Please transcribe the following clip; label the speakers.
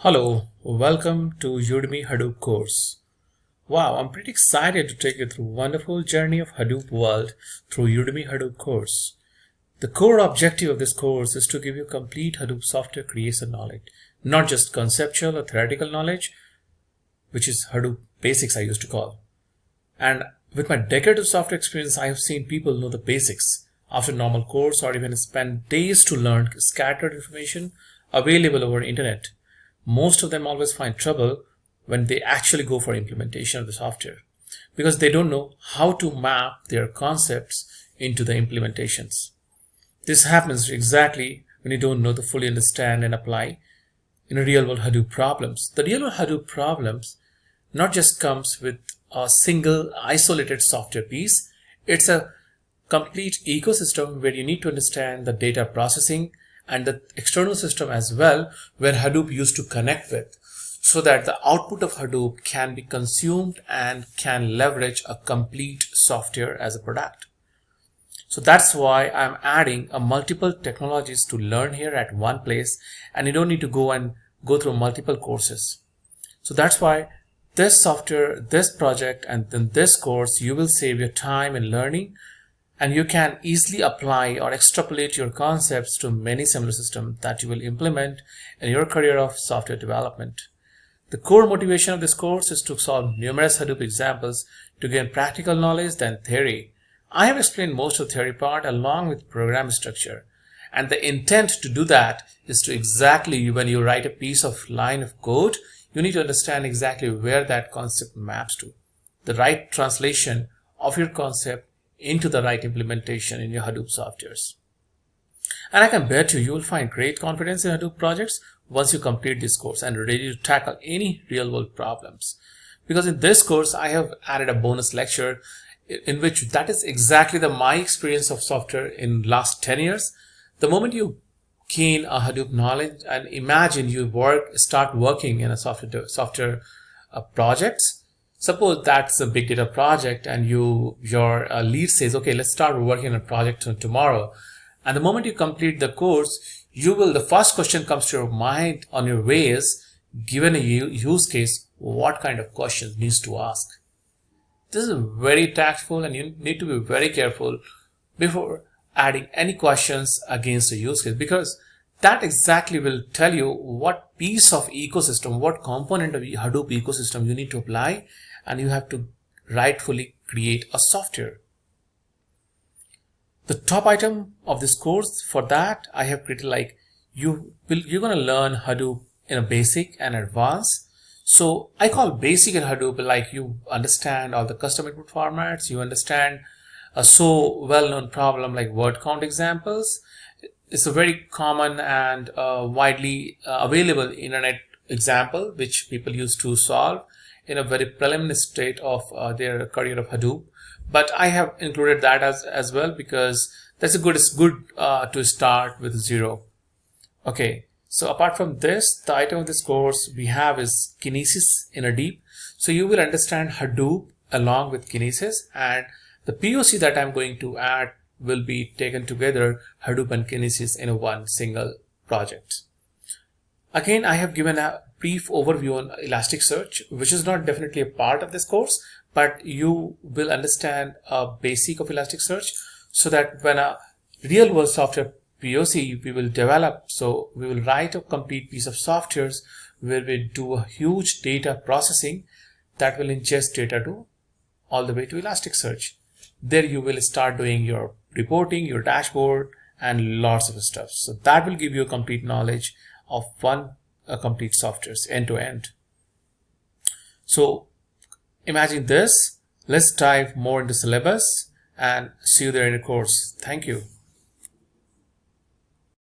Speaker 1: Hello, welcome to Udemy Hadoop course. Wow, I'm pretty excited to take you through a wonderful journey of Hadoop world through Udemy Hadoop course. The core objective of this course is to give you complete Hadoop software creation knowledge, not just conceptual or theoretical knowledge, which is Hadoop basics I used to call. And with my decade of software experience, I have seen people know the basics after normal course or even spend days to learn scattered information available over internet. Most of them always find trouble when they actually go for implementation of the software because they don't know how to map their concepts into the implementations. This happens exactly when you don't know to fully understand and apply in a real world Hadoop problems. The real world Hadoop problems not just comes with a single isolated software piece, it's a complete ecosystem where you need to understand the data processing and the external system as well, where Hadoop used to connect with, so that the output of Hadoop can be consumed and can leverage a complete software as a product. So that's why I'm adding a multiple technologies to learn here at one place, and you don't need to go through multiple courses. So that's why this software, this project, and then this course, you will save your time in learning, and you can easily apply or extrapolate your concepts to many similar systems that you will implement in your career of software development. The core motivation of this course is to solve numerous Hadoop examples to gain practical knowledge than theory. I have explained most of the theory part along with program structure. And the intent to do that is to exactly when you write a piece of line of code, you need to understand exactly where that concept maps to. The right translation of your concept into the right implementation in your Hadoop softwares. And I can bet you will find great confidence in Hadoop projects once you complete this course and are ready to tackle any real world problems. Because in this course, I have added a bonus lecture in which that is exactly my experience of software in last 10 years. The moment you gain a Hadoop knowledge and imagine you start working in a software projects. Suppose that's a big data project and your lead says, okay, let's start working on a project tomorrow. And the moment you complete the course, the first question comes to your mind on your way is, given a use case, what kind of questions needs to ask? This is very tactful and you need to be very careful before adding any questions against the use case, because that exactly will tell you what piece of ecosystem, what component of Hadoop ecosystem you need to apply, and you have to rightfully create a software. The top item of this course, for that I have created you're going to learn Hadoop in a basic and advanced. So I call basic in Hadoop like you understand all the custom input formats, you understand a so well-known problem like word count examples. It's a very common and widely available internet example which people use to solve in a very preliminary state of their career of Hadoop. But I have included that as well because it's good to start with zero. Okay, so apart from this, the item of this course we have is Kinesis in a deep. So you will understand Hadoop along with Kinesis, and the POC that I'm going to add will be taken together, Hadoop and Kinesis, in one single project. Again, I have given a brief overview on Elasticsearch, which is not definitely a part of this course, but you will understand a basic of Elasticsearch so that when a real world software POC we will develop, so we will write a complete piece of softwares where we do a huge data processing that will ingest data to all the way to Elasticsearch. There you will start doing your reporting, your dashboard, and lots of stuff. So that will give you a complete knowledge of a complete softwares end to end. So imagine this. Let's dive more into syllabus and see you there in the course. Thank you.